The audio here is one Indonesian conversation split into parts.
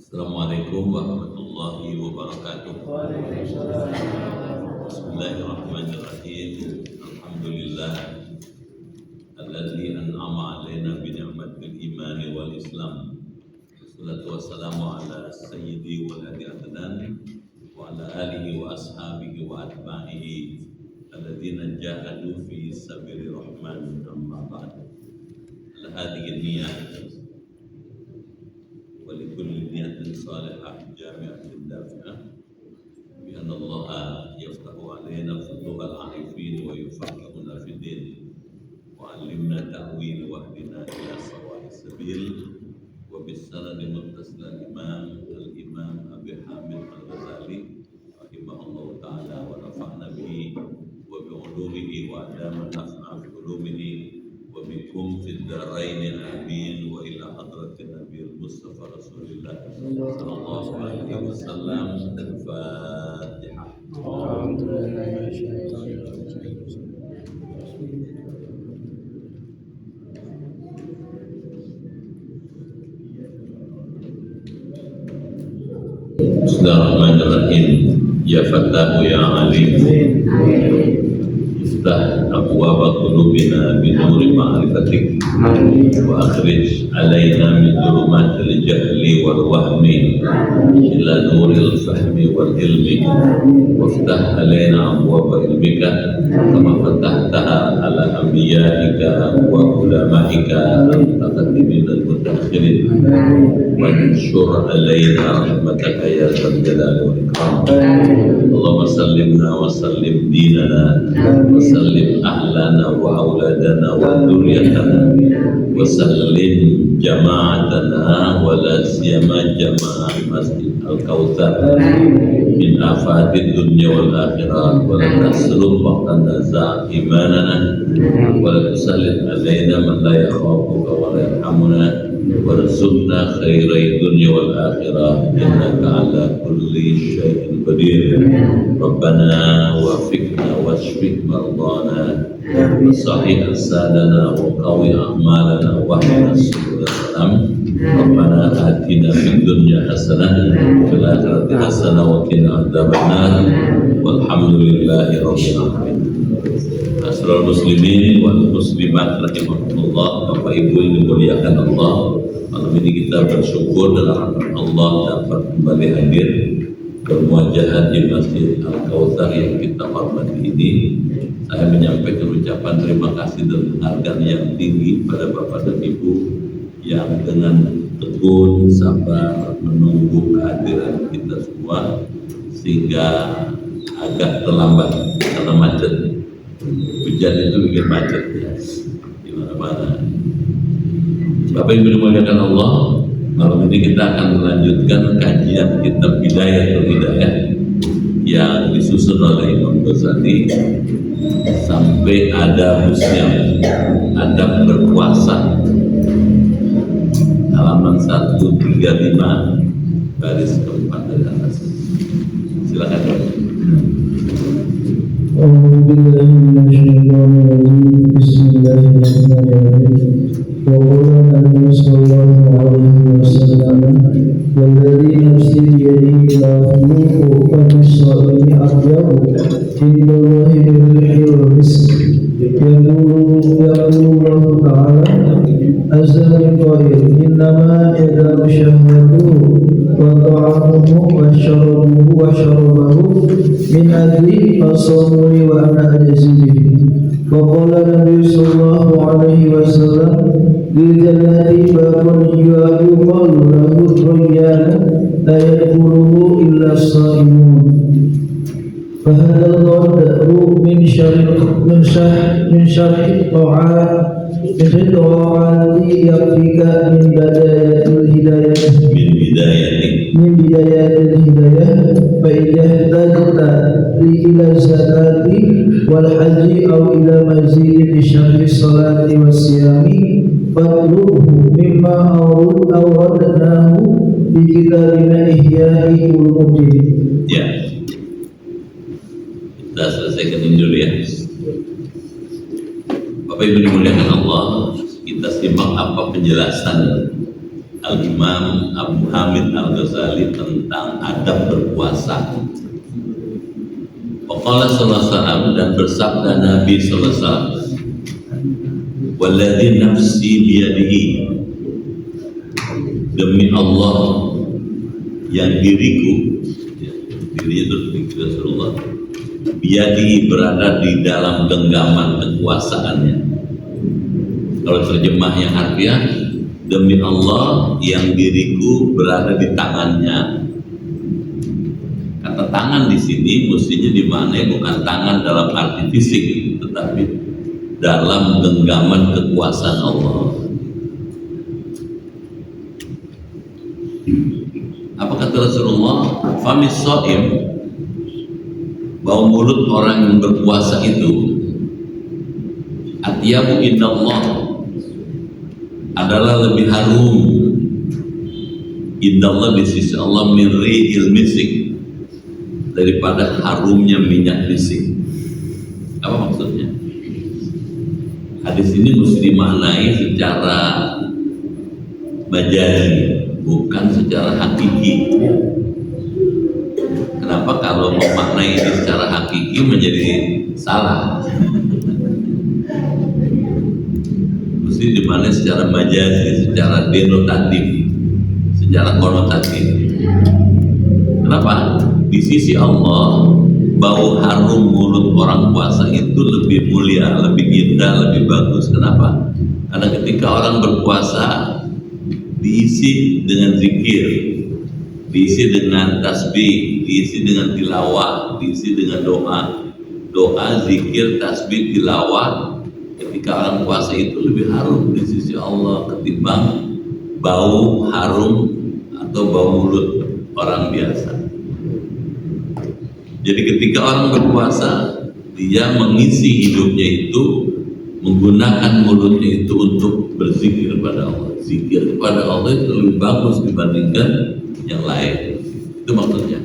Assalamualaikum warahmatullahi wabarakatuh. Bismillahirrahmanirrahim. Alhamdulillah alladzi an'ama 'alaina bi ni'matil iman wal islam. Wassalatu wassalamu ala sayyidi waladi adnan wa ala alihi wa ashabihi wa atba'ihi alladzina jahadu fi sabili rahman amma ba'd. Hadhihi niyyah ولكل نية صالحة جامعة دافعة بأن الله يفتح علينا فتوح العارفين ويفقهنا في الدين وعلمنا تأويل واهدنا إلى سواء السبيل وبالسند متصل الإمام أبي حامد الغزالي رحمه الله تعالى ونفعنا به وبعلومه وأدام النفع بعلومه وبكم في الدارين آمين. وإلى حضرة النبي المصطفى رسول الله صلى الله عليه وسلم. الفاتحة. Bismillahirrahmanirrahim. Ya Fattahu ya Alim, iftah abwaaba qulubina bi nuri ma'rifatik wa akhrij alaina min dhulumatil jahli wal wahmi ila nuril fahmi wal ilmi waftah alaina abwaaba ilmika kama fatahtaha ala anbiyaika wa ulamaika al-mutaqaddimin al-mutaakhirin wanshur alaina rahmataka ya dzal jalali wal ikram. Allahumma sallimna wa sallim dinana wa sallim ahlana wa auladana wa dhurriyyatana wa sallim jama'atana wa la siyama jama'ah Masjid Al-Kautsar min afatid dunya wal akhirah wa la tasluh waqtan naza' imanana wa la tusallit alaina man la yakhafuka wa la yarhamuna warzuqna khairai dunya wal akhirah innaka ala kulli syai'in qadir. Rabbana wafiqna washfi mardana wa sahih asadana wa qawi a'malana wa hdina subul salam. Rabbana atina fid dunya hasanah wa fil akhirati hasanah wa qina adzabannar walhamdulillahi rabbil alamin. Asrul muslimin wal muslimat rahimakumullah. Bapak Ibu yang dimuliakan Allah, malam ini kita bersyukur dalam Allah dapat kembali hadir bermuajahat di Masjid Al-Kautsar yang kita hormati ini. Saya menyampaikan ucapan terima kasih dan penghargaan yang tinggi pada Bapak dan Ibu yang dengan tekun sabar menunggu kehadiran kita semua sehingga agak terlambat karena macet. Hujan itu bikin macet ya di mana-mana. Bapak Ibu dimuliakan Allah, malam ini kita akan melanjutkan kajian kitab Bidayatul Hidayah yang disusun oleh Imam Ghazali sampai ada musyam adab berpuasa halaman 135 baris keempat dari atas. Silakan. Bismillahirrahmanirrahim. وقال النبي صلى الله عليه وسلم والذي نفسي بيده لأخلق بالصائم أطيب عند الله من ريح المسك. يقول الله تعالى عز من قائل إنما يدعو شهوته وطعامه وشربه من أجلي فصوموا لي وأنا أجزي به. وقال النبي صلى الله عليه وسلم للجنة باب يقال له ريان لا يدخله إلا الصائمون. فهذا الغداء من شرح الطاعات يكفيك من بداية الهداية فإذا احتجت إلى الزكاة والحج أو إلى مزيد بشرح الصلاة والصيام فاطلبه مما أوردناه في كتابنا إحياء الدين. Ya, kita selesaikan ini dulu ya. Bapak Ibu dimuliakan Allah, kita simak apa penjelasan Al-Imam Abu Hamid Al-Ghazali tentang adab berpuasa. Waqala sallallahu alaihi wasallam, dan bersabda Nabi sallallahu alaihi wasallam, "Walladzi nafsi biyadihi," demi Allah yang diriku, dirinya itu Rasulullah, biyadihi berada di dalam genggaman kekuasaannya. Kalau terjemah yang harfiah, demi Allah yang diriku berada di tangannya. Kata tangan di sini mestinya dimaknai bukan tangan dalam arti fisik, tetapi dalam genggaman kekuasaan Allah. Apa kata Rasulullah? Famis shaim, bau mulut orang yang berpuasa itu, atyabu indallah, adalah lebih harum indallah di sisi Allah min rihil misik, daripada harumnya minyak misik. Apa maksudnya? Hadis ini mesti dimaknai secara majazi, bukan secara hakiki. Kenapa kalau memaknai ini secara hakiki menjadi salah? Mesti dimaknai secara majazi, secara denotatif, secara konotatif. Kenapa? Di sisi Allah, bau harum mulut orang puasa itu lebih mulia, lebih indah, lebih bagus. Kenapa? Karena ketika orang berpuasa diisi dengan zikir, diisi dengan tasbih, diisi dengan tilawah, diisi dengan doa, zikir, tasbih, tilawah. Ketika orang puasa itu lebih harum di sisi Allah ketimbang bau harum atau bau mulut orang biasa. Jadi ketika orang berpuasa, dia mengisi hidupnya itu, menggunakan mulutnya itu untuk berzikir kepada Allah. Zikir kepada Allah itu lebih bagus dibandingkan yang lain. Itu maksudnya.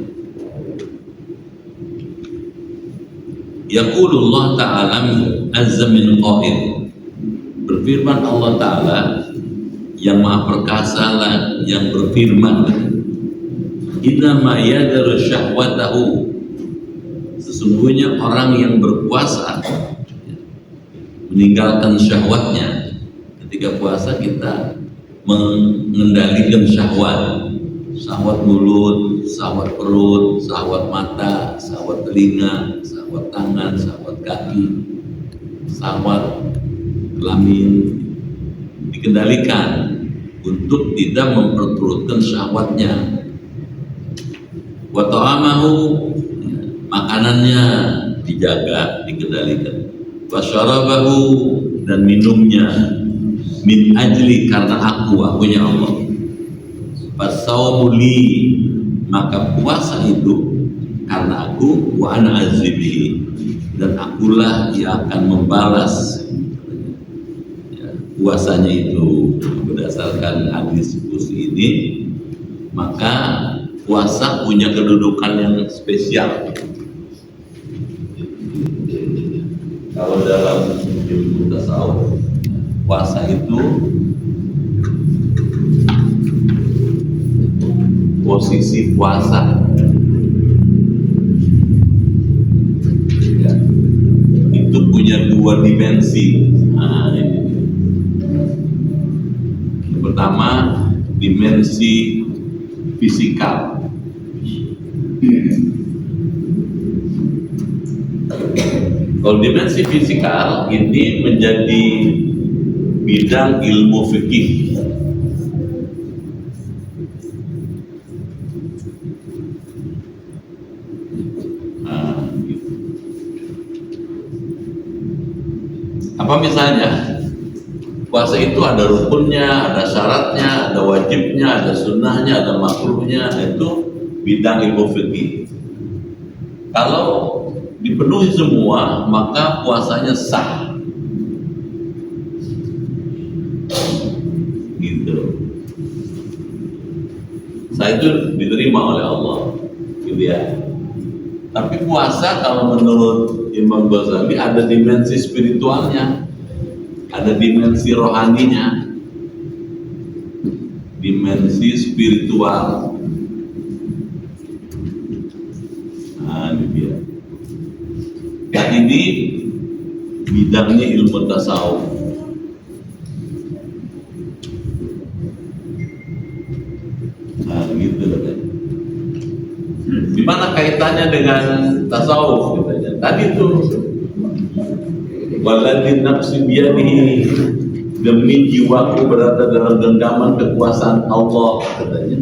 Yaqulullah ta'ala azza min qail, berfirman Allah Ta'ala yang maha perkasa yang berfirman, innama yadaru syahwatahu, sesungguhnya orang yang berpuasa meninggalkan syahwatnya. Ketika puasa kita mengendalikan syahwat, syahwat mulut, syahwat perut, syahwat mata, syahwat telinga, syahwat tangan, syahwat kaki, syahwat kelamin, dikendalikan untuk tidak memperturutkan syahwatnya. Wa ta'amahu, makanannya dijaga, dikendalikan. Wa syarabahu, dan minumnya, min ajli, karena akunya Allah. Fasawmu li, maka puasa itu karena aku, wa ana azibihi, dan akulah yang akan membalas puasanya itu. Berdasarkan hadis kursi ini, maka puasa punya kedudukan yang spesial. Kalau dalam ilmu tasawuf, puasa itu posisi puasa ya, itu punya dua dimensi. Nah, ini. Yang pertama, dimensi fisikal. Kalau dimensi fisikal ini menjadi bidang ilmu fikih. Gitu. Apa misalnya? Puasa itu ada rukunnya, ada syaratnya, ada wajibnya, ada sunnahnya, ada makruhnya. Itu bidang ilmu fikih. Kalau dipenuhi semua, maka puasanya sah. Gitu. Sah itu diterima oleh Allah, gitu ya. Tapi puasa kalau menurut Imam Ghazali ada dimensi spiritualnya, ada dimensi rohaninya, dimensi spiritual. Nah, ini dia. Yang ini bidangnya ilmu tasawuf. Nah, gitu loh kan. Gimana kaitannya dengan tasawuf? Katanya. Tadi tuh waladzi nafsi biyadihi, demi jiwaku berada dalam genggaman kekuasaan Allah, katanya.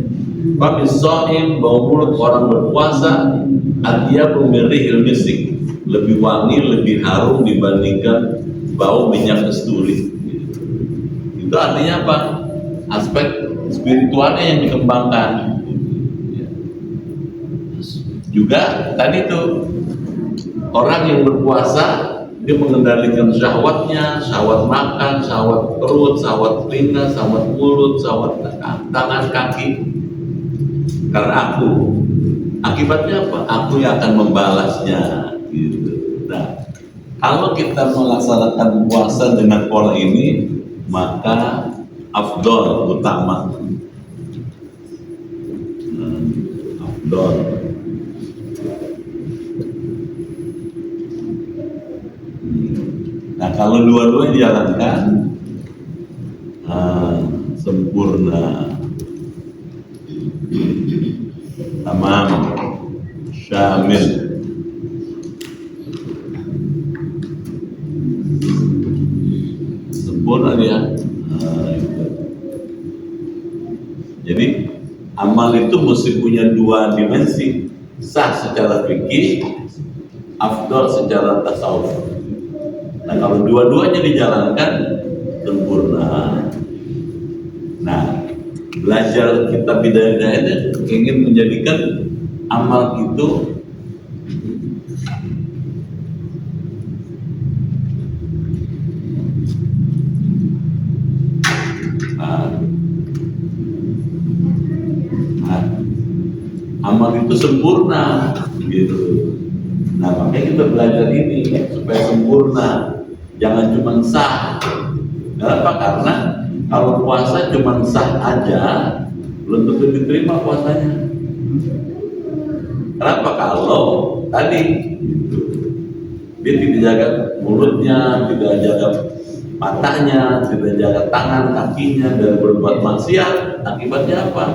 Fa bis-shaim, bau mulut orang berpuasa, atyabu min rihil misik, lebih wangi, lebih harum dibandingkan bau minyak kasturi. Itu artinya apa? Aspek spiritualnya yang dikembangkan. Juga tadi tuh orang yang berpuasa dia mengendalikan syahwatnya, syahwat makan, syahwat perut, syahwat telinga, syahwat mulut, syahwat tangan, kaki. Karena aku, akibatnya apa? Aku yang akan membalasnya. Gitu. Nah, kalau kita melaksanakan puasa dengan pola ini, maka afdol, utama. Afdol. Nah, kalau dua-duanya dijalankan sempurna, tamam, syamil. Sempurna dia. Itu. Jadi amal itu mesti punya dua dimensi, sah secara fikih, afdol secara tasawuf. Nah, kalau dua-duanya dijalankan sempurna. Nah, belajar kitab Bidayah ini ingin menjadikan amal itu amal itu sempurna, gitu. Nah, makanya kita belajar ini supaya sempurna, jangan cuma sah. Kenapa? Karena kalau puasa cuma sah aja, belum tentu diterima puasanya. Kenapa? Kalau tadi dia tidak jaga mulutnya, tidak jaga matanya, tidak jaga tangan, kakinya dari berbuat maksiat, akibatnya apa?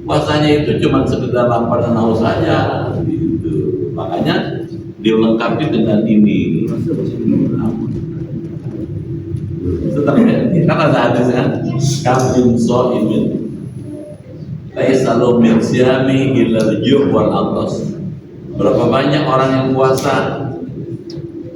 Puasanya itu cuma sekedar lapar dan haus saja, gitu. Makanya dilengkapi dengan ini. Kan ada hadisnya, kamin so'imin, laisa lahu min siyami illa al-ju' wal 'atas. Berapa banyak orang yang puasa,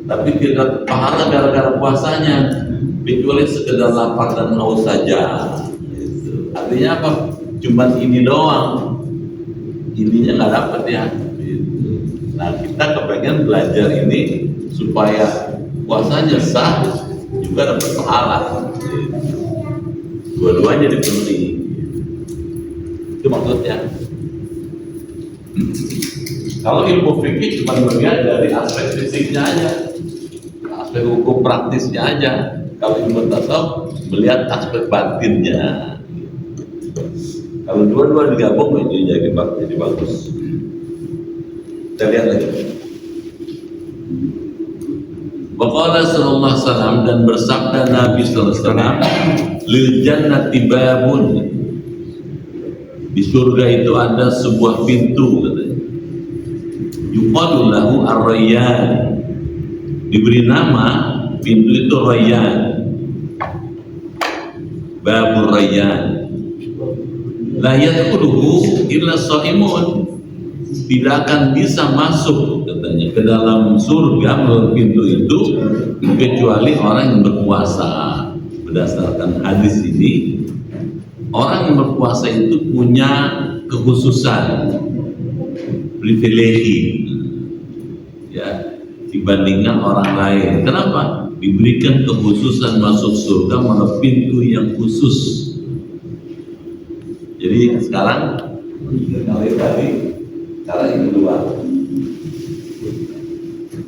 tapi tidak pahala gara-gara puasanya, kecuali sekedar lapar dan haus saja. Gitu. Artinya apa? Cuman ini doang, ininya nggak dapet ya. Nah, kita kepengen belajar ini supaya puasanya sah juga dapat pahala. Dua-duanya dipenuhi. Itu maksudnya. Kalau ilmu fikih cuma melihat dari aspek fisiknya aja, aspek hukum praktisnya aja. Kalau ilmu tasawuf melihat aspek batinnya. Kalau dua-dua digabung jadi bagus. Kita lihat lagi. Waqala sallallahu alaihi wasallam, dan bersabda Nabi sallallahu alaihi wasallam, lil jannati babun, di surga itu ada sebuah pintu, katanya. Yuqalu lahu ar-rayyan, diberi nama pintu itu Rayyan, babur Rayyan. La yadkhuluhu illa shaimun, tidak akan bisa masuk, katanya, ke dalam surga melalui pintu itu kecuali orang yang berpuasa. Berdasarkan hadis ini, orang yang berpuasa itu punya kekhususan, privilegi, ya, dibandingkan orang lain. Kenapa? Diberikan kekhususan masuk surga melalui pintu yang khusus. Jadi sekarang kali tadi cara yang kedua,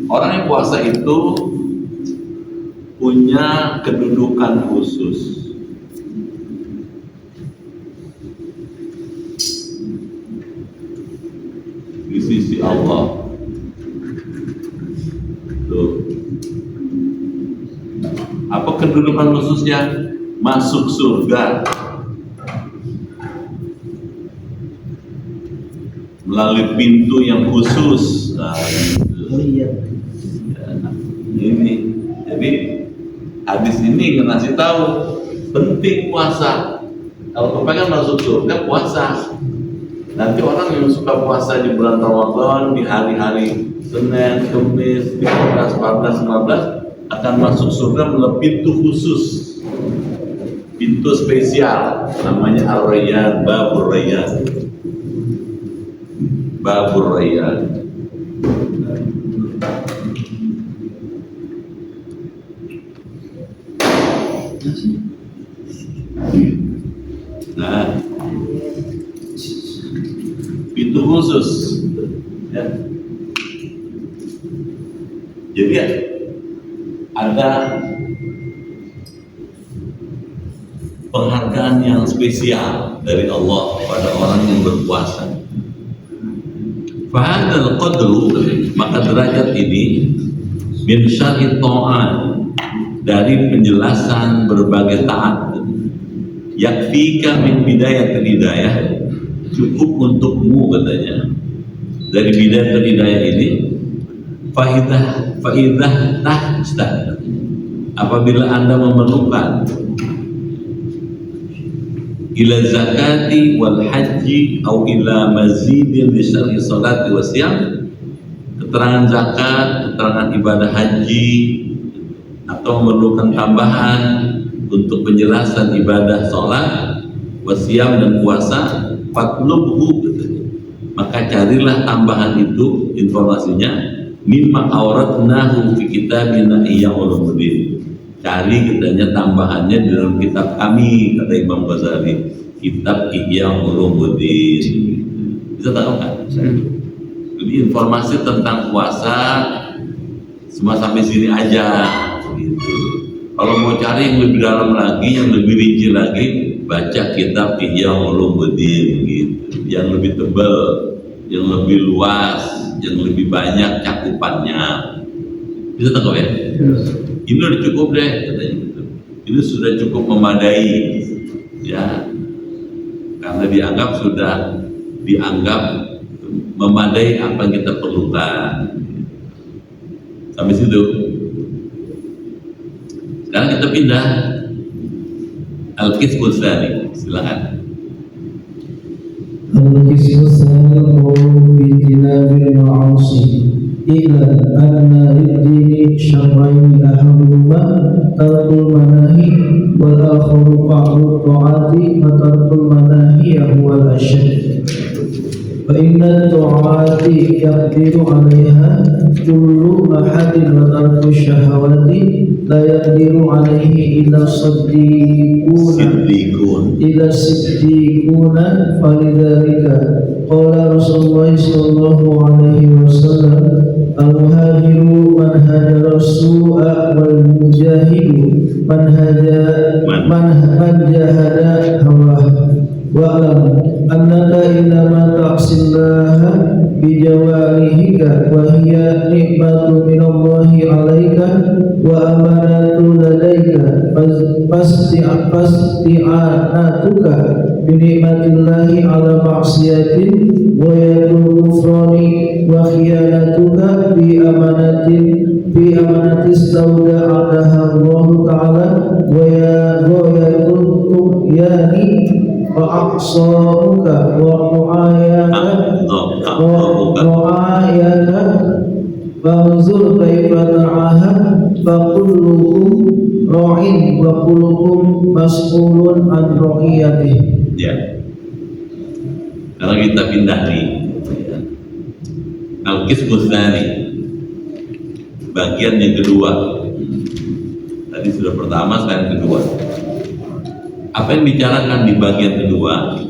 orang yang puasa itu punya kedudukan khusus. sisi Allah. Tuh. Apa kedudukan khususnya? Masuk surga melalui pintu yang khusus. Nah, gitu. Ini jadi hadis ini ngasih tahu penting puasa. Kalau kepengen masuk surga, puasa. Nanti orang yang suka puasa di bulan Ramadan, di hari-hari Senin, Kamis, 13, 14, 15 akan masuk surga melalui pintu khusus, pintu spesial, namanya Ar-Rayyan, Babur Rayyan. Babur Rayyan. Nah, pintu khusus, ya. Jadi ada penghargaan yang spesial dari Allah pada orang yang berpuasa. Fahadal qadru, maka derajat ini min syar'i ta'at, dari penjelasan berbagai taat, yakfika min bidayatil hidayah, cukup untukmu katanya dari bidayatul hidayah ini. Faidah tahsta, apabila Anda memerlukan ila zakati wal haji atau ila mazidin di syar'i salati wa siyam, keterangan zakat, keterangan ibadah haji, atau memerlukan tambahan untuk penjelasan ibadah sholat, wasiyam dan puasa, fatlubhu, maka carilah tambahan itu, informasinya mimma auratnahu fi kitabina Ihya Ulumuddin. Cari katanya tambahannya di dalam kitab kami, kata Imam Ghazali, kitab Ihya Ulumuddin. Bisa tahu kan? Jadi informasi tentang puasa cuma sampai sini aja gitu. Kalau mau cari yang lebih dalam lagi, yang lebih rinci lagi, baca kitab Ihya Ulumuddin gitu. Yang lebih tebal, yang lebih luas, yang lebih banyak cakupannya. Bisa tangkap ya? Ini udah cukup deh katanya gitu. Ini sudah cukup memadai, ya, karena dianggap memadai apa yang kita perlukan. Sampai situ. Sekarang kita pindah Al-Qismu Tsani, silakan. Al-Qismu Tsani qawlu fi tinabil ma'asi illa anna lid-dini syarrayn ahaduhuma tarkul manahi wal akharu fa'lu ta'ati wa tarkul manahi huwa al-ashad. Fa inna ta'ati yaqdiru 'alaiha kullu ahadin wa tarku syahawati la yaqdiru 'alaihi illa siddiquna falidhalika qala Rasulullah sallallahu alaihi wasallam al-muhajiru man hajara su'a wal mujahidu man jahada hawa wa'lam annaka innama ta'sillaha bijawarihika wa hiya ni'matu minallahi 'alaika wa amanatu ladaika fasti'anatuka bi ni'matillahi 'ala ma'siyatin wa yadul kufrani wa khiyanatuka bi amanatin istawda'aha Allah ta'ala wa ya ghayatul tughyan wa aqsaruka wa mu'ayyaka fanzur kaifa tar'aha fa kullukum ra'in wa kullukum mas'ulun an ra'iyatihi. Ya. Kalau kita pindah nih, Al-Qismu Tsani, bagian yang kedua. Tadi sudah pertama, sekarang kedua. Apa yang dibicarakan di bagian kedua?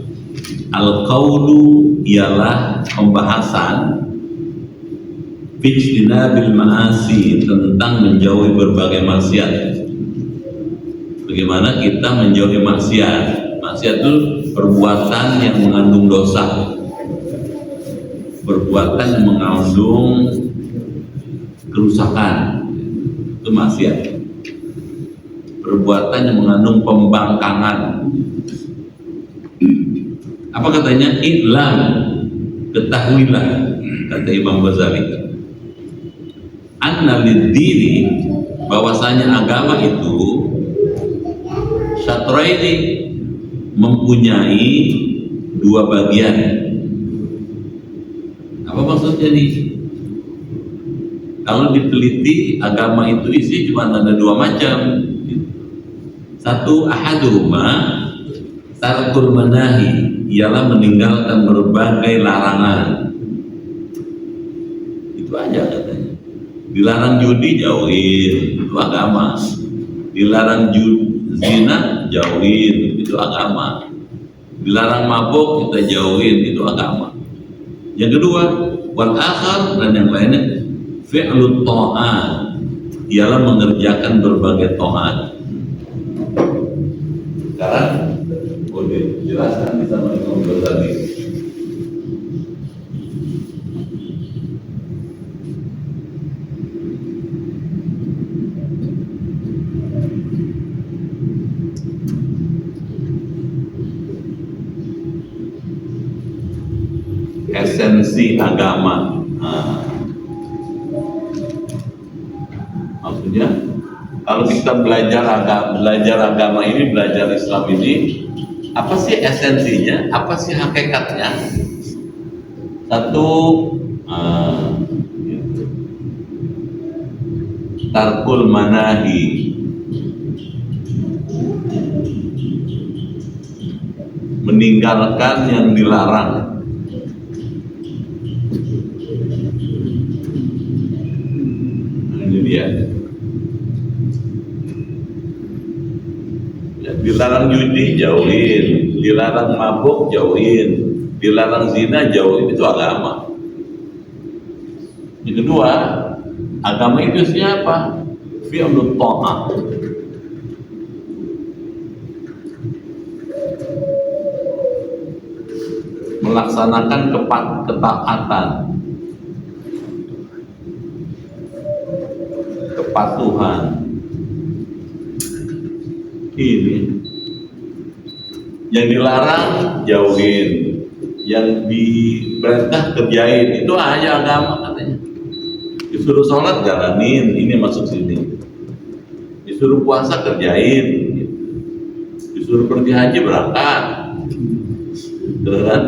Al-Qawlu ialah pembahasan Fijtinabil ma'asi, tentang menjauhi berbagai maksiat. Bagaimana kita menjauhi maksiat? Maksiat itu perbuatan yang mengandung dosa. perbuatan yang mengandung kerusakan, itu maksiat. Perbuatan yang mengandung pembangkangan, apa katanya? I'lam, ketahuilah, kata Imam Ghazali, anna lid-dini, bahwasanya agama itu syatraini, mempunyai dua bagian. Apa maksudnya nih? Kalau diteliti, agama itu isi cuma ada dua macam. Satu, ahaduhuma tarkul manahi, ialah meninggalkan berbagai larangan. Itu aja katanya. Dilarang judi, jauhin, itu agama. Dilarang zina, jauhin, itu agama. Dilarang mabuk, kita jauhin, itu agama. Yang kedua, wal akhar, dan yang lainnya fi'lut ta'at, ialah mengerjakan berbagai ta'at. Sekarang boleh jelaskan sama Imam Ghazali. Esensi agama. Maksudnya, kalau kita belajar agama ini, belajar Islam ini, apa sih esensinya? Apa sih hakikatnya? Satu, tarkul manahi, meninggalkan yang dilarang. Ini dia. Dilarang judi, jauhin. Dilarang mabuk, jauhin. Dilarang zina, jauhin. Itu agama. Yang kedua, agama itu siapa? Fi'lut ta'ah, melaksanakan ketaatan, kepatuhan. Ini yang dilarang jauhin, yang diperintah kerjain. Itu aja agama katanya. Disuruh sholat jalanin, ini masuk sini. Disuruh puasa kerjain, disuruh pergi haji berangkat. Beneran?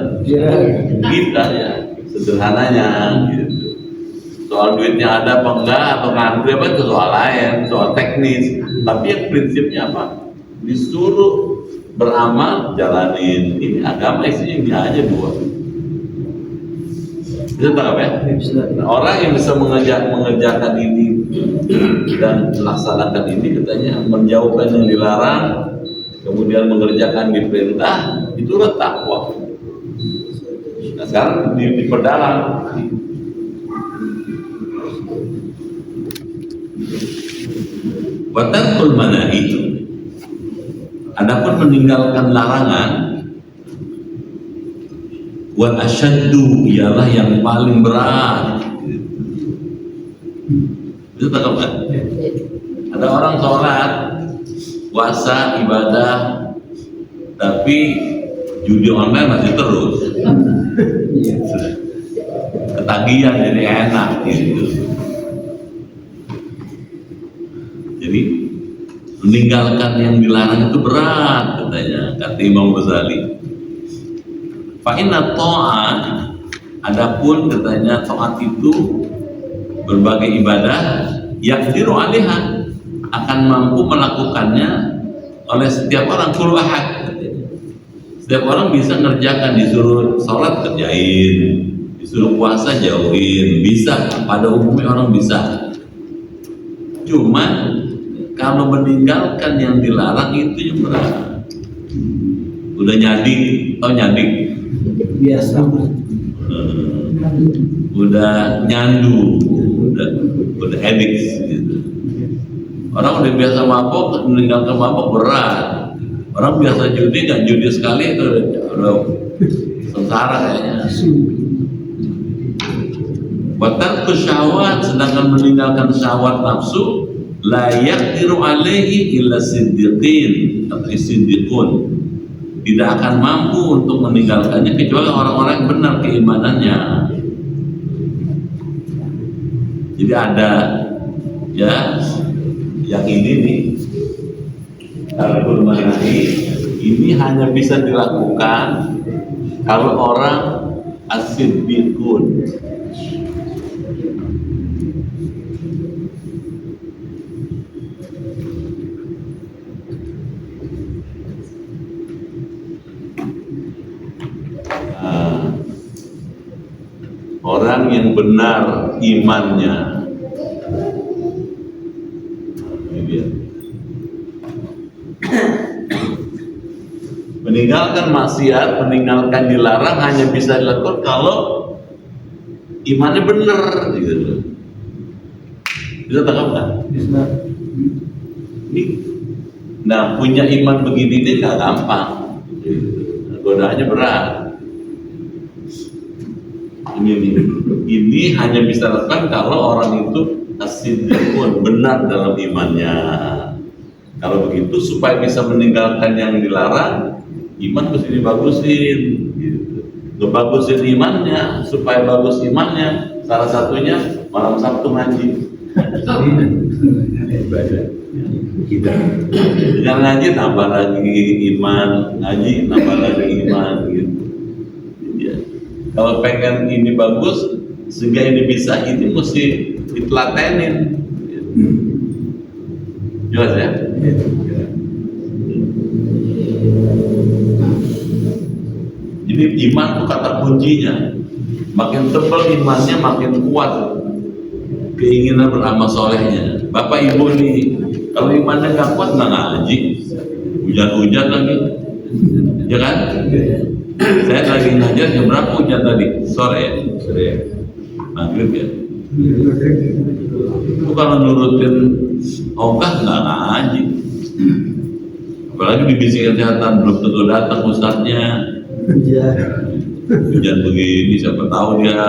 Kita ya, sederhananya gitu. Soal duitnya ada apa enggak atau ngantri apa itu soal lain, soal teknis. Tapi yang prinsipnya apa? Disuruh beramal, jalanin. Ini agama isinya ini aja dua. Bisa tangkap ya? Orang yang bisa mengerjakan ini dan melaksanakan ini, katanya menjauhkan yang dilarang, kemudian mengerjakan diperintah, itulah takwa. Nah sekarang diperdalam. Watarkul manahi, adapun meninggalkan larangan, wal asyaddu, ialah yang paling berat. Bisa tangkap kan? Ada orang sholat, puasa, ibadah, tapi judi online masih terus. Ketagihan jadi enak gitu. Jadi meninggalkan yang dilarang itu berat katanya, kata Imam Ghazali. Fa inna ta'at, adapun katanya taat itu berbagai ibadah, yaqdiru 'alaiha, akan mampu melakukannya oleh setiap orang, kullu ahad katanya. Setiap orang bisa ngerjakan, disuruh sholat kerjain, disuruh puasa jauhin, bisa, pada umumnya orang bisa. Cuman kalau meninggalkan yang dilarang itu yang berat. Udah nyadik, tau nyadik? Biasa. Udah nyandu, udah edik gitu. Orang udah biasa mabok, meninggalkan mabok berat. Orang biasa judi, nggak judi sekali itu udah sengsara kayaknya. Wa tarku syahwat, sedangkan meninggalkan syahwat nafsu la yaqdiru alaihi illa siddiqin atau siddiqun, tidak akan mampu untuk meninggalkannya kecuali orang-orang yang benar keimanannya. Jadi ada ya yang ini nih, kalau ini hanya bisa dilakukan kalau orang as-siddiqun. Orang yang benar imannya. Ini dia. Meninggalkan maksiat, meninggalkan dilarang hanya bisa dilakukan kalau imannya benar, gitu. Bisa tangkap nggak? Bisa. Nah, punya iman begini ini nggak gampang. Godaannya berat. Ini hanya bisa dilakukan kalau orang itu as-siddiqun, benar dalam imannya. Kalau begitu supaya bisa meninggalkan yang dilarang, iman mesti dibagusin. Gitu. Ngebagusin imannya, supaya bagus imannya, salah satunya malam Sabtu ngaji. Dengan ngaji tambah lagi iman, ngaji tambah lagi iman, gitu. Ya. Kalau pengen ini bagus, sehingga ini bisa, ini mesti ditelatenin. Jelas ya? Jadi iman itu kata kuncinya. Makin tebal imannya, makin kuat keinginan beramal solehnya. Bapak ibu nih, kalau imannya nggak kuat nggak ngaji, hujan-hujan lagi, ya kan? Saya lagi ngajar jam berapa hujan tadi? Sore ya? Maghrib ya? Itu kalau nurutin ogah nggak ngaji. Apalagi di divisi kesehatan belum tentu datang ustadznya. Hujan begini, siapa tahu dia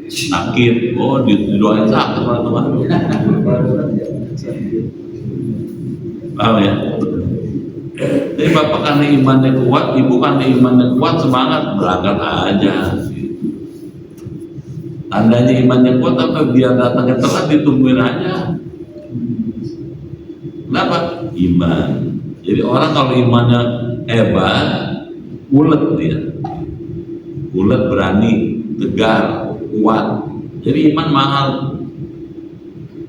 sakit. Oh, didoain sakit teman-teman. Paham ya? Jadi bapak karena imannya kuat, ibu karena imannya kuat, semangat berangkat aja. Tandanya imannya kuat apa? Biar datangnya telat ditungguin aja. Kenapa? Iman. Jadi orang kalau imannya hebat, ulet dia, ulet, berani, tegar, kuat. Jadi iman mahal.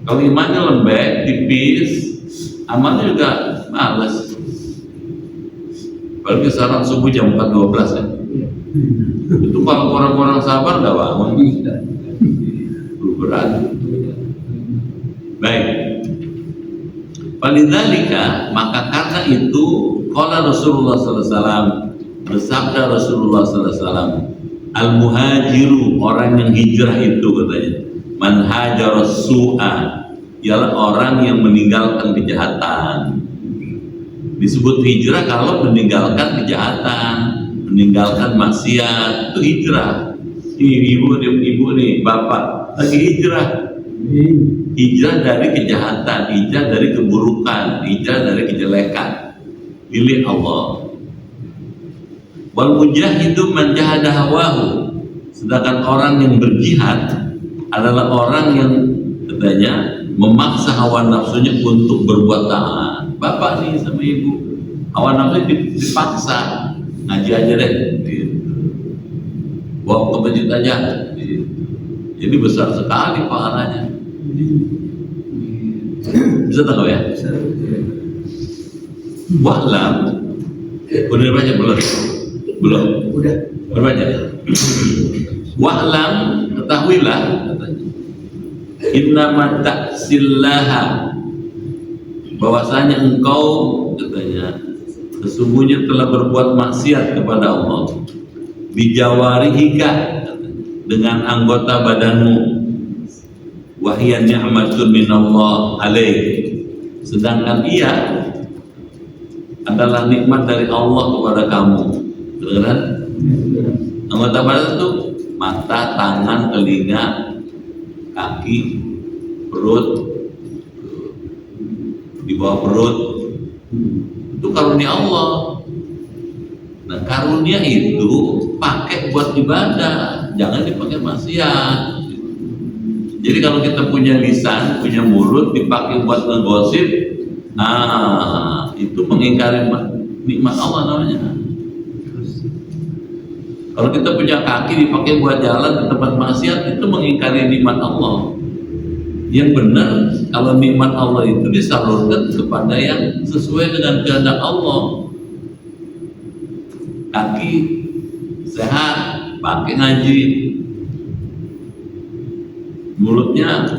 Kalau imannya lembek, tipis, amalnya juga males. Apalagi sekarang subuh jam 4.12 ya. Itu kalau orang-orang sabar nggak bangun. Berat. Baik. Walidzalika, maka karena itu qala Rasulullah sallallahu alaihi wasallam, bersabda Rasulullah sallallahu alaihi wasallam, al-muhajiru, orang yang hijrah itu katanya, man hajara su'a, ialah orang yang meninggalkan kejahatan. Disebut hijrah kalau meninggalkan kejahatan, meninggalkan maksiat, itu hijrah. Ibu nih, bapak lagi hijrah. Hijrah dari kejahatan, hijrah dari keburukan, hijrah dari kejelekan. Pilih Allah. Wal mujahidu man jahada hawahu. Sedangkan orang yang berjihad adalah orang yang katanya memaksa hawa nafsunya untuk berbuat taat. Bapak nih sama ibu, hawa nafsu dipaksa, ngaji aja deh, bawa ke masjid aja, jadi besar sekali pahalanya. Bisa tahu ya? Wa'lam, udah banyak belum? Belum? Udah. Berbanyak. Wa'lam, ketahuilah, innama ta'sillaha, bahwasanya engkau katanya sesungguhnya telah berbuat maksiat kepada Allah bijawarihika, dengan anggota badanmu, wahiyya ni'matun minallah alaih, sedangkan ia adalah nikmat dari Allah kepada kamu. Dengar? Anggota badan itu mata, tangan, telinga, kaki, perut, di bawah perut, itu karunia Allah. Nah karunia itu pakai buat ibadah, jangan dipakai maksiat. Jadi kalau kita punya lisan, punya mulut dipakai buat ngegosip, itu mengingkari nikmat Allah namanya. Kalau kita punya kaki dipakai buat jalan di tempat maksiat, itu mengingkari nikmat Allah. Yang benar, kalau nikmat Allah itu disalurkan kepada yang sesuai dengan kehendak Allah. Kaki sehat, pakai ngaji. Mulutnya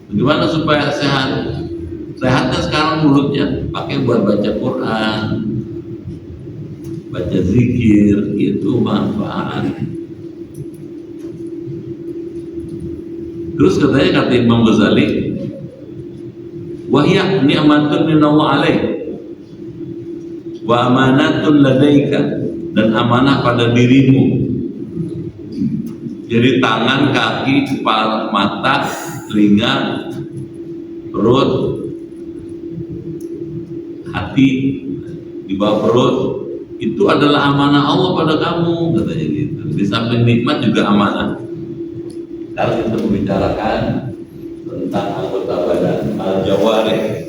gimana supaya sehat? Sehatnya sekarang mulutnya pakai buat baca Quran, baca zikir, itu manfaat. Terus kata Imam Ghazali, wahya ni'matun minallah alaih wa amanatun ladaika, dan amanah pada dirimu. Jadi tangan, kaki, kepala, mata, telinga, perut, hati, di bawah perut, itu adalah amanah Allah pada kamu, katanya gitu. Di samping nikmat juga amanah. Sekarang kita membicarakan tentang anggota badan al-jawarih.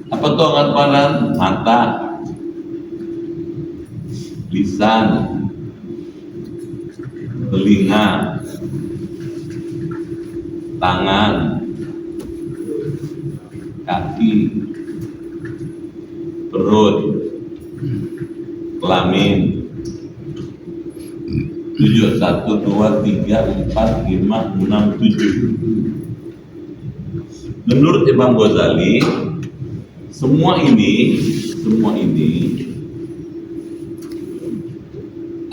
Apa tuh anggota badan? Mata, lisan, telinga, tangan, kaki, perut, kelamin. 7, 1, 2, 3, 4, 5, 6, 7. Menurut Imam Ghazali, semua ini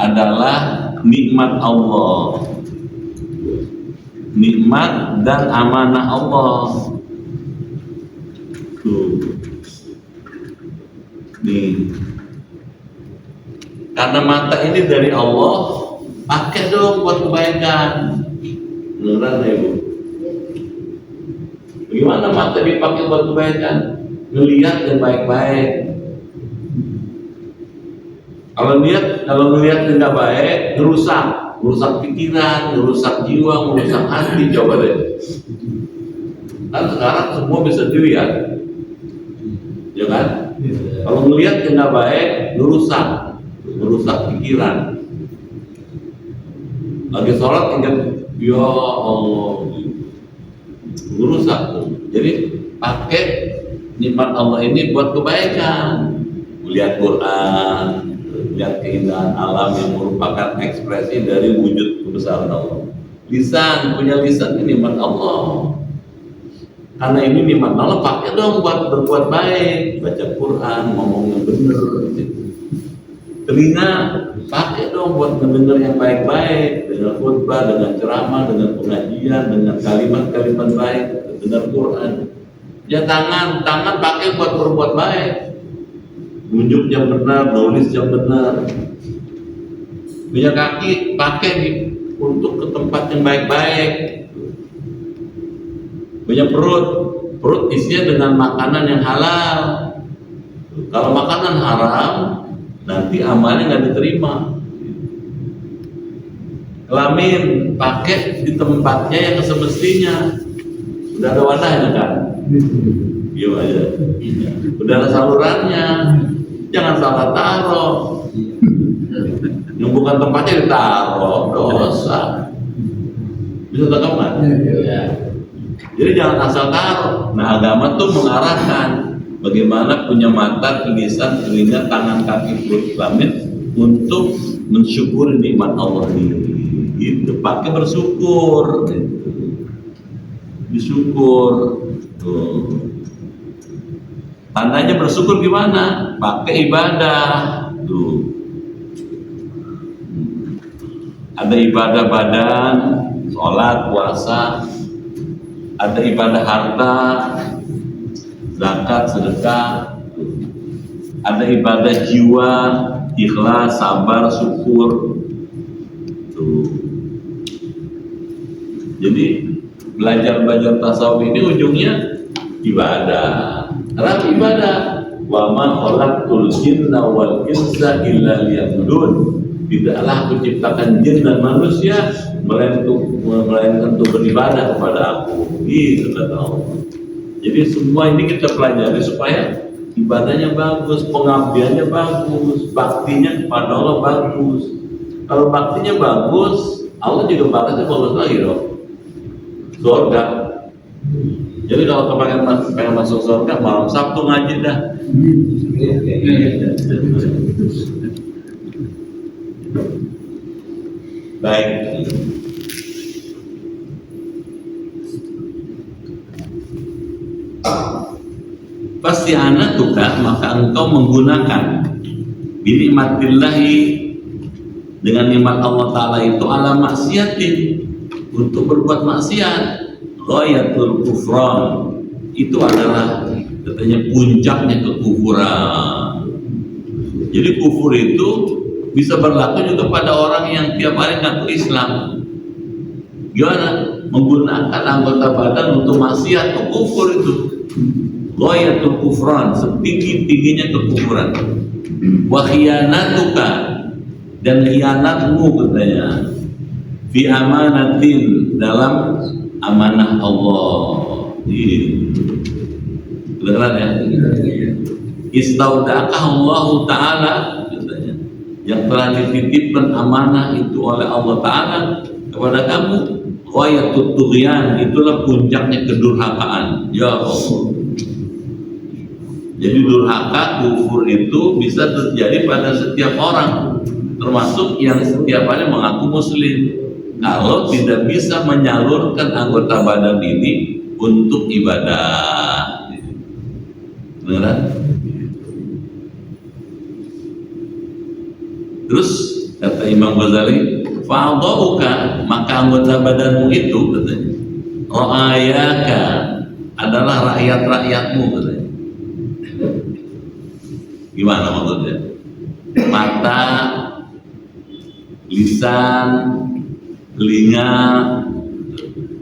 adalah nikmat Allah, nikmat dan amanah Allah. Tuh. Nih, karena mata ini dari Allah, pakai dong buat kebaikan. Beneran ya Bu? Bagaimana mata dipakai buat kebaikan? Ngelihat yang baik-baik. Kalau ngelihat yang nggak baik, ngerusak pikiran, ngerusak jiwa, ngerusak hati. Coba deh. Kan sekarang semua bisa dilihat, ya kan? Kalau ngelihat yang nggak baik, ngerusak pikiran. Lagi sholat ingat, ya Allah, ngerusak. Jadi pakai nikmat Allah ini buat kebaikan. Melihat Quran, lihat keindahan alam yang merupakan ekspresi dari wujud kebesaran Allah. Lisan, punya lisan ini nikmat Allah. Karena ini nikmat Allah, pakai dong buat berbuat baik, baca Quran, ngomong yang bener. Telinga, pakai dong buat mendengar yang baik-baik, dengan khutbah, dengan ceramah, dengan pengajian, dengan kalimat-kalimat baik, dengar Quran. Ya tangan pakai buat berbuat baik, unjuk yang benar, nulis yang benar. Punya kaki pakai untuk ke tempat yang baik-baik. Punya perut isinya dengan makanan yang halal. Kalau makanan haram, nanti amalnya nggak diterima. Kelamin pakai di tempatnya yang semestinya. Udah ada wadahnya kan? Iya aja. Udah ada salurannya. Jangan salah taruh. Yang bukan tempatnya ditaruh, dosa. Bisa tangkap nggak? Ya. Jadi jangan asal taruh. Nah agama tuh mengarahkan bagaimana punya mata, lisan, telinga, tangan, kaki, perut, kelamin untuk mensyukuri nikmat Allah ini. Itu pakai bersyukur. Bersyukur. Tuh. Tandanya bersyukur gimana? Pakai ibadah. Tuh. Ada ibadah badan, sholat, puasa, ada ibadah harta, zakat, sedekah, ada ibadah jiwa, ikhlas, sabar, syukur. Tuh. Jadi belajar tasawuf ini ujungnya ibadah. Kenapa ibadah? Wa ma khalaqtul jinna wal insa illa liya'budun. Tidaklah aku ciptakan jin dan manusia melainkan untuk beribadah kepada aku. Gitu kata Allah. Jadi semua ini kita pelajari supaya ibadahnya bagus, pengabdiannya bagus, baktinya kepada Allah bagus. Kalau baktinya bagus, Allah juga baktinya bagus lagi dong. Surga. Jadi kalau pengen masuk surga, malam Sabtu ngaji dah. Baik. Pasti anak tukar, maka engkau menggunakan binikmatillahi dengan nikmat Allah Ta'ala itu ala maksiatin, untuk berbuat maksiat. Ghayatul kufran, itu adalah katanya puncaknya kekufuran. Jadi kufur itu bisa berlaku juga pada orang yang tiap hari ngaku Islam. Gimana? Menggunakan anggota badan untuk maksiat, untuk kufur itu. Ghayatul kufran, setinggi-tingginya kekufuran. Wa khiyanatuka, dan khianatmu katanya fi amanatin, dalam amanah Allah. Kedengaran ya? Istauda'aka Allah Ta'ala, katanya, yang telah dititipkan amanah itu oleh Allah Ta'ala kepada kamu. Ghayatut tughyan, itulah puncaknya kedurhakaan. Ya Allah. Jadi durhaka, kufur itu bisa terjadi pada setiap orang, termasuk yang setiap hari mengaku muslim, kalau tidak bisa menyalurkan anggota badan ini untuk ibadah. Benar? Terus kata Imam Ghazali, fa'adha'uka, maka anggota badanmu itu katanya, ra'ayaka, adalah rakyat-rakyatmu katanya. Gimana maksudnya? Mata, lisan, telinga,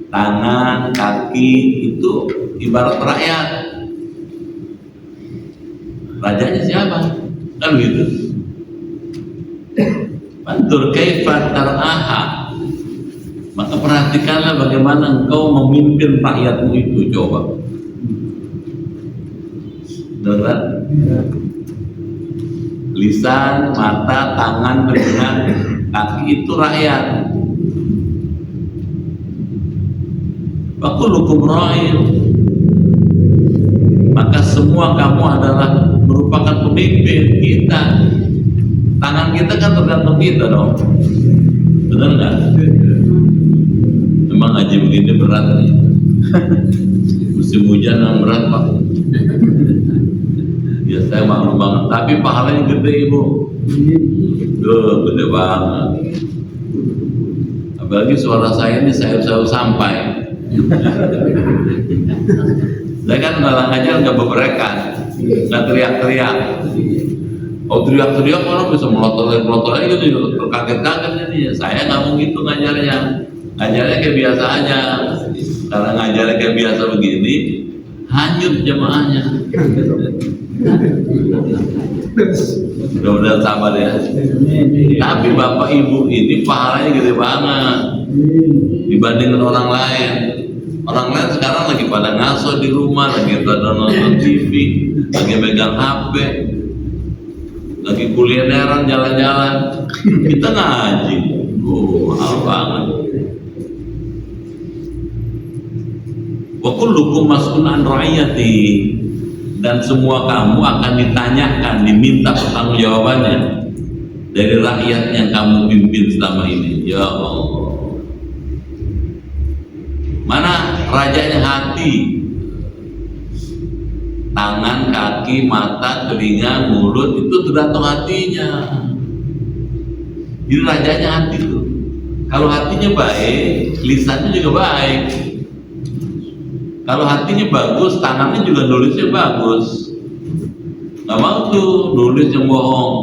tangan, kaki, itu ibarat rakyat. Rajanya siapa? Kan gitu. Fantur kaifa tar'aha, maka perhatikanlah bagaimana engkau memimpin rakyatmu itu. Coba. Benar? Lisan, mata, tangan, telinga, kaki itu rakyat. Wa kullukum ra'in, maka semua kamu adalah merupakan pemimpin kita. Tangan kita kan tergantung kita dong. Benar nggak? Memang ngaji begini berat nih. Musim hujan yang berat Pak. Ya saya maklum banget, tapi pahalanya gede Ibu. Gede banget. Apalagi suara saya ini sayur-sayur sampai. Saya kan ngalang aja nggak beberekan, nggak teriak-teriak. Oh teriak-teriak orang bisa melotot aja gitu, terkaget-kaget jadi. Saya nggak mau gitu ngajarnya kayak biasa aja. Karena ngajarnya kayak biasa begini, hanyut jemaahnya. Mudah-mudahan sabar ya. Tapi bapak ibu ini pahalanya gede banget dibandingkan orang lain. Orang lain sekarang lagi pada ngaso di rumah, lagi pada nonton TV, lagi megang HP, lagi kulineran jalan-jalan. Kita ngaji, mahal banget. Wa kullukum mas'ulun an ra'iyati, dan semua kamu akan ditanyakan, diminta pertanggungjawabannya dari rakyat yang kamu pimpin selama ini. Ya Allah. Mana rajanya hati, tangan, kaki, mata, telinga, mulut, itu tergantung hatinya. Jadi rajanya hati tuh. Kalau hatinya baik, lisannya juga baik. Kalau hatinya bagus, tangannya juga nulisnya bagus. Nggak mau tuh nulis yang bohong.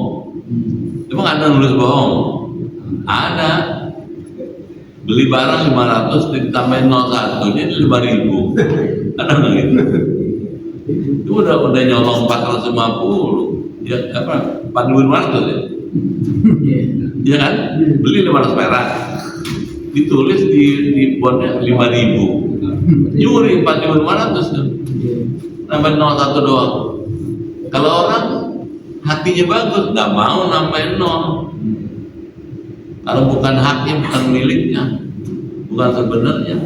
Emang ada nulis bohong? Ada. Beli barang 500 ditambahin 01, jadi 5.000. Ada nggak gitu? Itu udah nyolong 450. Ya apa? 4.500 ya? Iya kan? Beli 500 perak. Ditulis di bondnya 5.000. Nyuri 4.500 tuh. Nambahin 01 doang. Kalau orang hatinya bagus, nggak mau nambahin 0. Kalau bukan haknya, bukan miliknya, bukan sebenarnya.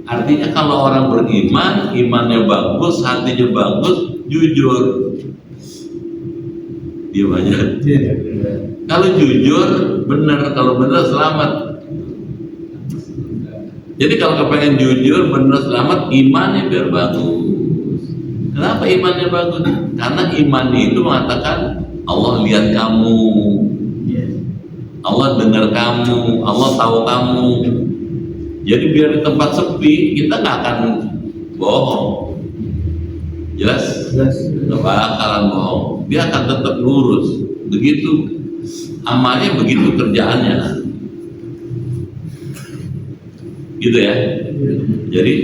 Artinya kalau orang beriman, imannya bagus, hatinya bagus, jujur. Dia banyak. Kalau jujur, benar. Kalau benar, selamat. Jadi kalau kepengen jujur, benar, selamat, imannya biar bagus. Kenapa imannya bagus? Karena iman itu mengatakan Allah lihat kamu, Allah dengar kamu, Allah tahu kamu. Jadi biar di tempat sepi kita nggak akan bohong. Jelas? Nggak bakalan bohong. Dia akan tetap lurus. Begitu amalnya, begitu kerjaannya. Gitu ya. Jadi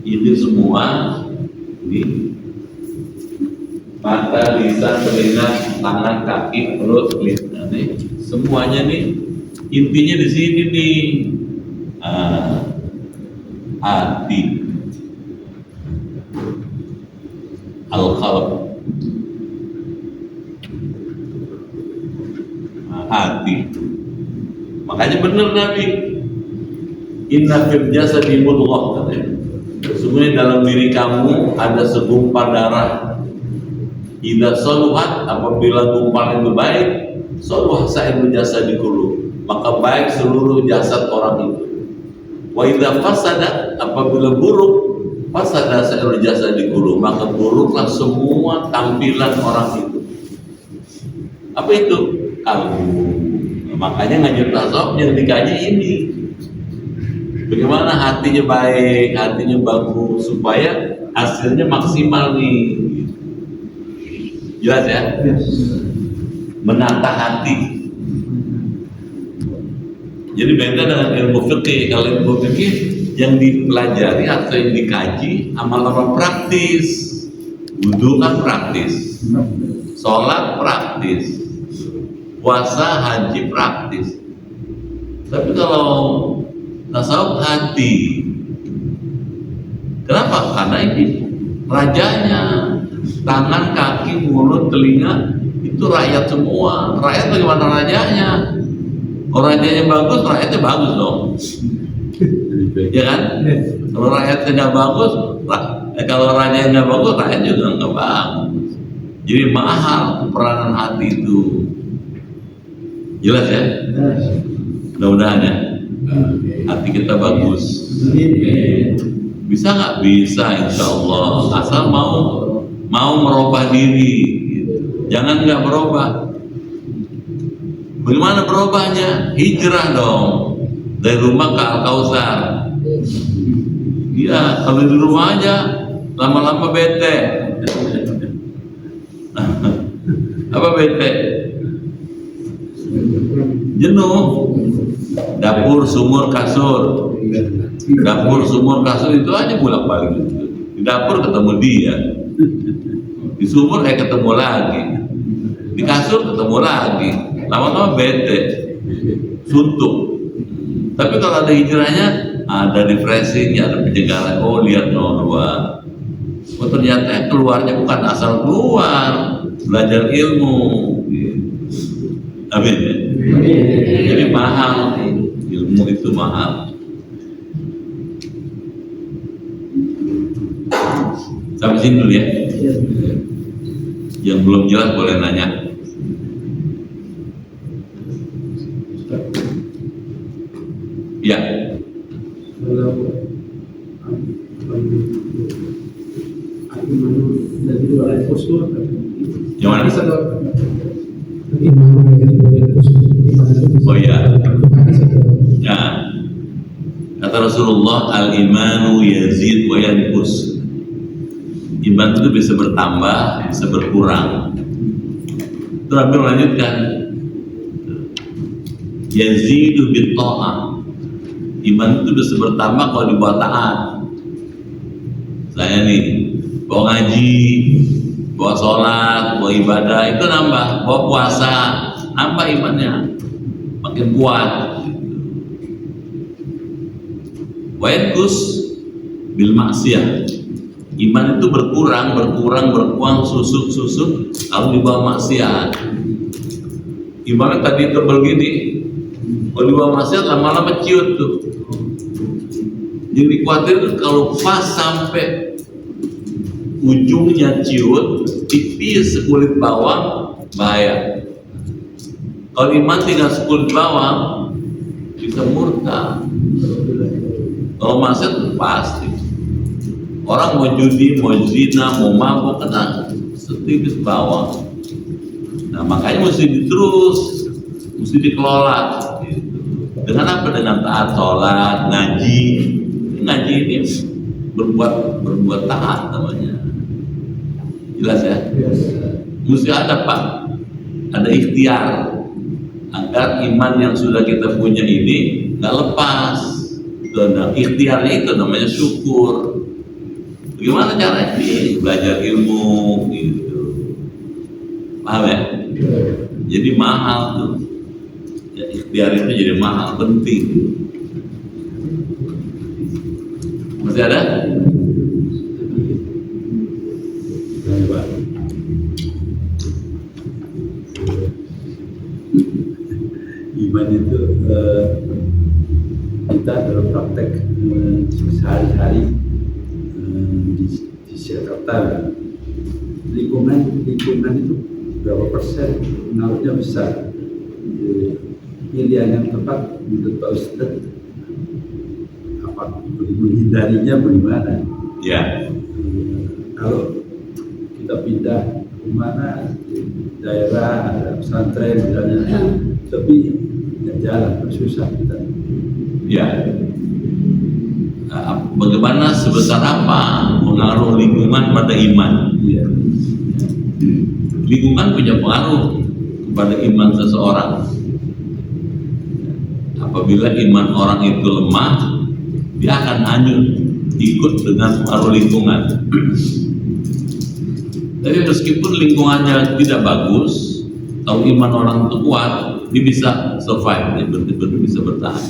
ini semua ini mata, lisan, telinga, tangan, kaki, perut, lidah, nih semuanya nih intinya di sini nih. Hati, al-qalb, hati. Makanya benar Nabi, inna fil jasadi mudghah, katanya. Sesungguhnya dalam diri kamu ada segumpal darah. Idza saluhat, apabila gumpal itu baik, saluha sa'irul jasadi kullu, maka baik seluruh jasad orang itu. Wa idza fasada, apabila buruk, fasada sa'irul jasadi kullu, maka buruklah semua tampilan orang itu. Apa itu? Kalbu. Nah, makanya ngajar tasawuf yang dikaji ini. Bagaimana hatinya baik, hatinya bagus, supaya hasilnya maksimal nih. Jelas ya? Menata hati. Jadi beda dengan ilmu fikih. Kalau ilmu fikih yang dipelajari atau yang dikaji amal-amal praktis. Wudu kan praktis, sholat praktis, puasa haji praktis. Tapi kalau tasawuf hati. Kenapa? Karena ini rajanya, tangan, kaki, mulut, telinga itu rakyat semua. Rakyat bagaimana rajanya? Kalau rajanya bagus, rakyatnya bagus dong. Ya kan? Kalau rakyatnya nggak bagus, kalau rajanya nggak bagus, rakyat juga nggak bagus. Jadi mahal peranan hati itu. Jelas ya? Mudah-mudahan ya. Hati kita bagus. Bisa nggak? Bisa, insya Allah. Asal mau merubah diri. Jangan nggak berubah. Bagaimana berubahnya? Hijrah dong. Dari rumah ke Al-Kautsar. Iya, kalau di rumah aja lama-lama bete. Apa bete? Jenuh. Dapur, sumur, kasur. Dapur, sumur, kasur itu aja bolak-balik. Di dapur ketemu dia, di sumur ketemu lagi, di kasur ketemu lagi. Lama-lama bete, suntuk. Tapi kalau ada hijrahnya, ada refreshing, ada penyegaran. Oh, lihat dua. Oh, ternyata keluarnya bukan asal keluar, belajar ilmu. Amin. Jadi mahal, ilmu itu mahal. Sampai sini dulu ya. Yang belum jelas boleh nanya. Ya. Yang mana? Oh iya. Nah, kata Rasulullah, al-imanu yazid wa yanqus. Iman itu bisa bertambah, bisa berkurang. Terus Nabi melanjutkan, yazidu bitta'ah. Iman itu bisa bertambah kalau dibuat taat. Saya nih, bawa ngaji, bawa sholat, bawa ibadah, itu nambah. Bawa puasa, nambah imannya, makin kuat. Wa yanqus bil maksiyah. Iman itu berkurang, susut kalau dibawa maksiat. Ibarat tadi tebel gini, kalau dibawa maksiat lama-lama ciut tuh. Jadi khawatir kalau pas sampai ujungnya ciut, tipis sekulit bawang, bahaya. Kalau iman tinggal sekulit bawang, bisa murka. Kalau maksiat pasti. Orang mau judi, mau zina, mau mabuk, kena setipis bawang. Nah makanya mesti terus, mesti dikelola. Gitu. Dengan apa? Dengan taat sholat, ngaji. Ngaji ini berbuat taat namanya. Jelas ya? Mesti ada Pak, ada ikhtiar agar iman yang sudah kita punya ini nggak lepas. Nah, ikhtiarnya itu namanya syukur. Gimana caranya? Belajar ilmu gitu. Paham ya? Jadi mahal tuh. Ya, ikhtiar itu jadi mahal, penting. Masih ada? Iman itu kita dalam praktek sehari-hari di Jakarta, lingkungan itu berapa persen pengaruhnya besar. Pilihan yang tepat menurut Pak Ustadz, apa menghindarinya bagaimana? Ya. Kalau kita pindah kemana, daerah ada pesantren misalnya, tapi nggak jalan, susah kita. Ya. Bagaimana sebesar apa pengaruh lingkungan pada iman? Ya. Lingkungan punya pengaruh kepada iman seseorang. Apabila iman orang itu lemah, dia akan hanyut ikut dengan pengaruh lingkungan. Tapi meskipun lingkungannya tidak bagus, kalau iman orang itu kuat, dia bisa survive, dia betul-betul bisa bertahan.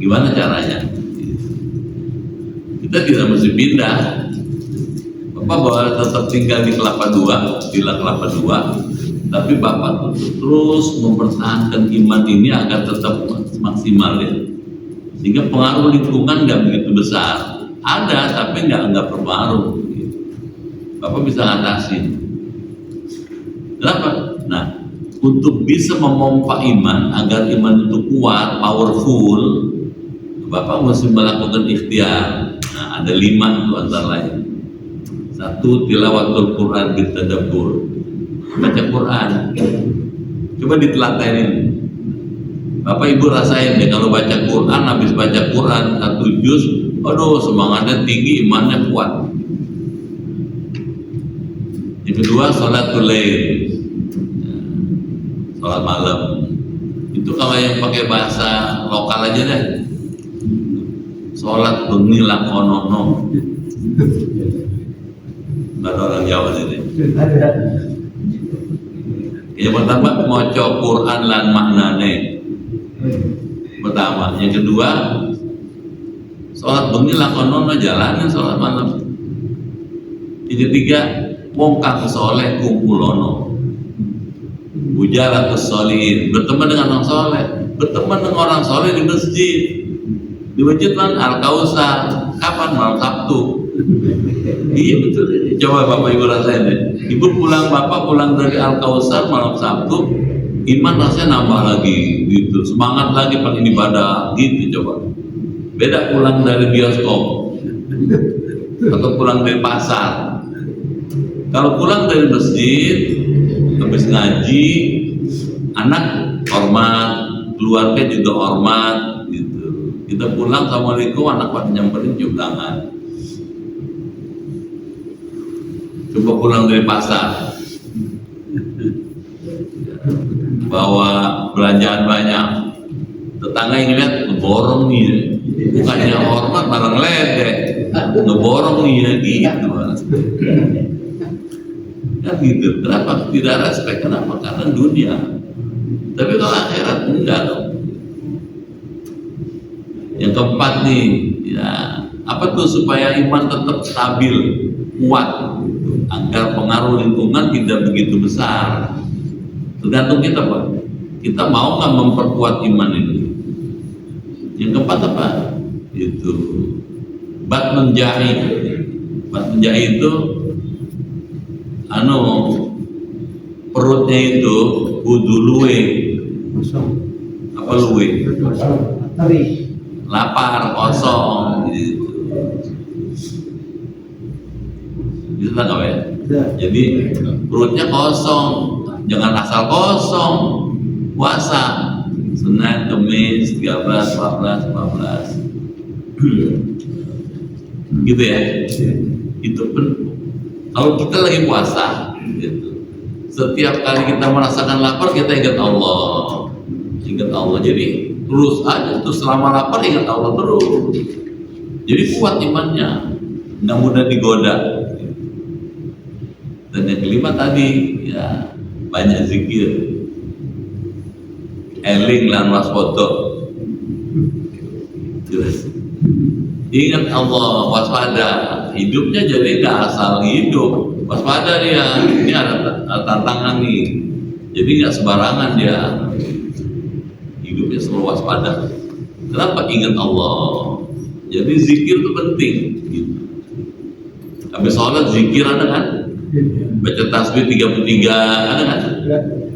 Gimana caranya? Kita tidak mesti pindah. Bapak bahwa tetap tinggal di Kelapa Dua, Villa Kelapa Dua, tapi Bapak terus mempertahankan iman ini agar tetap maksimal ya. Sehingga pengaruh lingkungan nggak begitu besar. Ada tapi nggak berpengaruh. Bapak bisa ngatasin. Kenapa? Nah, untuk bisa memompa iman agar iman itu kuat, powerful, Bapak mesti melakukan ikhtiar. Nah, ada 5 itu antara lain. 1, tilawatul Quran bitadabbur. Baca Quran. Coba ditelatenin. Bapak Ibu rasain deh kalau baca Quran, habis baca Quran 1 juz, aduh semangatnya tinggi, imannya kuat. Yang kedua, sholatul lail, sholat malam. Itu kalau yang pakai bahasa lokal aja deh, sholat bengi lakonono. Nggak ada orang Jawa sini. Yang pertama, maca Quran lan maknane. Pertama, yang kedua, sholat bengi lakonono, jalanin sholat malam. Yang ketiga, wong kang soleh kumpulono, bujalatus solihin, berteman dengan orang soleh, berteman dengan orang soleh di masjid. Di masjid kan Al-Kausar, kapan? Malam Sabtu. Iya betul. Coba Bapak Ibu rasain deh. Ibu Bapak pulang dari Al-Kausar malam Sabtu, iman rasanya nambah lagi, gitu. Semangat lagi pengen ibadah, gitu coba. Beda pulang dari bioskop atau pulang dari pasar. Kalau pulang dari masjid, habis ngaji, anak hormat, keluarga juga hormat gitu. Kita pulang, assalamualaikum, anak pada nyamperin cium tangan. Coba pulang dari pasar, bawa belanjaan banyak, tetangga yang lihat ngeborong nih, bukannya hormat malah ngeledek, ngeborong nih ya gitu. Kan gitu. Kenapa tidak respect? Kenapa? Karena dunia. Tapi kalau akhirat enggak dong. Yang keempat nih, ya apa tuh supaya iman tetap stabil, kuat, agar pengaruh lingkungan tidak begitu besar. Tergantung kita, Pak. Kita mau nggak memperkuat iman ini? Yang keempat apa? Itu batnun jahi. Batnun jahi itu perutnya itu kudu luwe. Apa luwe? Lapar, kosong gitu. Bisa nggak ya? Jadi perutnya kosong, jangan asal kosong. Puasa Senin, Kamis, 13, 14, 15 gitu ya. Itu pun kalau kita lagi puasa gitu. Setiap kali kita merasakan lapar, kita ingat Allah. Ingat Allah, jadi terus aja tuh selama lapar ingat Allah terus. Jadi kuat imannya, nggak mudah digoda. Dan yang kelima tadi ya banyak zikir, eling lan waspada. Jelas. Ingat Allah, waspada. Hidupnya jadi nggak asal hidup, waspada dia. Ini ada tantangan nih. Jadi nggak sembarangan dia. Hidupnya selalu waspada. Kenapa? Ingat Allah. Jadi zikir itu penting. Gitu. Habis sholat zikir ada kan? Baca tasbih 33 ada kan?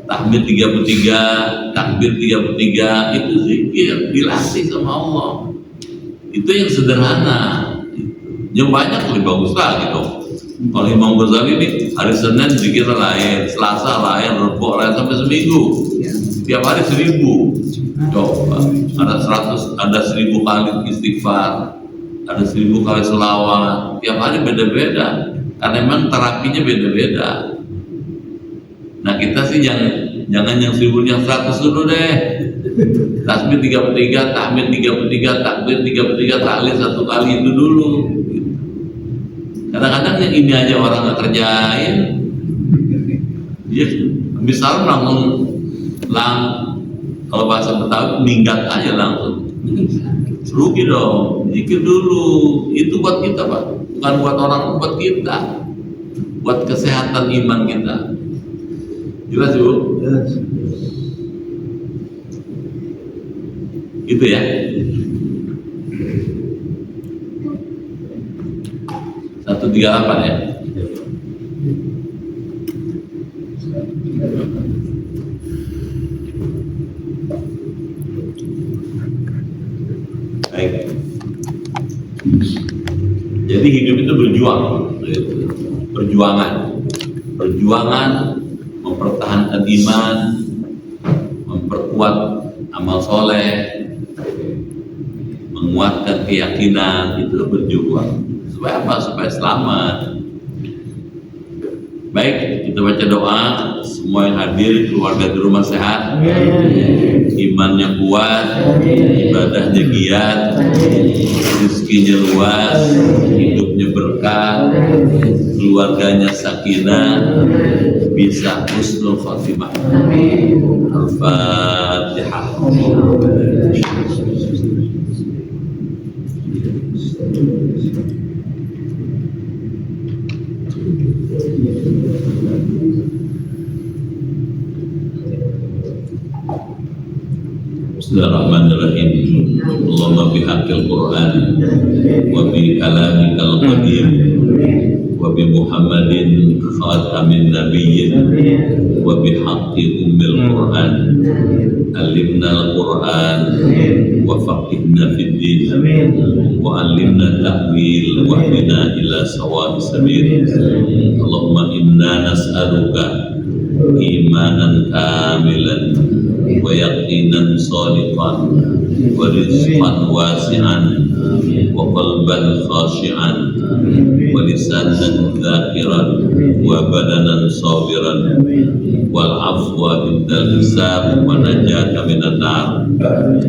Tahmid 33, takbir 33, itu zikir, dilatih sama Allah. Itu yang sederhana. Yang banyak lebih bagus lagi dong. Kalau Imam Ghazali ini hari Senin zikir lain, Selasa lain, Rabu lain sampai seminggu. Tiap hari 1000. Coba ada 1000 kali istighfar, ada 1000 kali selawat. Tiap hari beda-beda. Karena memang terapinya beda-beda. Nah kita sih jangan yang 1000 yang 100 dulu deh. Tasbih 33, tahmid 33, takbir 33, tahlil 1 kali itu dulu. Kadang-kadang yang ini aja orang nggak kerjain. Ya, misal kalau bahasa Betawi minggat aja langsung. Rugi dong. Zikir dulu. Itu buat kita, Pak. Bukan buat orang, buat kita. Buat kesehatan iman kita. Jelas, Bu? Jelas. Gitu ya. 138 ya. Baik. Jadi hidup itu perjuangan mempertahankan iman, memperkuat amal soleh, menguatkan keyakinan, itu berjuang. Supaya apa? Supaya selamat. Baik, kita baca doa. Semua yang hadir, keluarga di rumah sehat, imannya kuat, ibadahnya giat, rezekinya luas, hidupnya berkah, keluarganya sakinah, bisa husnul khatimah. Al-Fatihah. Bismillahirrahmanirrahim. Allahumma bihaqqil Qur'an wa bi kalamikal qadim wa bi Muhammadin khatamin nabiyyin wa bi haqqi ummil Qur'an alimna al-Qur'an wa faqihna fid din wa alimna ta'wil wa hdina ila sawa'is sabil. Allahumma inna nas'aluka imanan kamilan wa ويقينا صادقا ورزقا واسعا وقلبا خاشعا ولسانا ذاكرا وبدنا صابرا والعفو عند الحساب ونجاة من النار.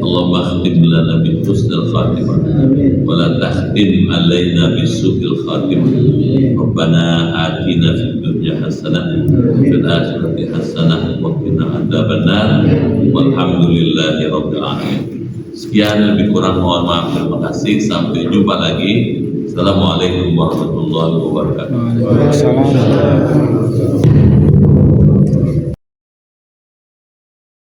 اللهم اختم لنا بحسن الخاتمة ولا تختم علينا بسوء الخاتمة. ربنا آتنا في الدنيا حسنة وفي الآخرة حسنة وقنا عذاب النار والحمد لله رب العالمين. Sekian, lebih kurang mohon maaf, terima kasih, sampai jumpa lagi. Assalamualaikum warahmatullahi wabarakatuh. Waalaikumsalam.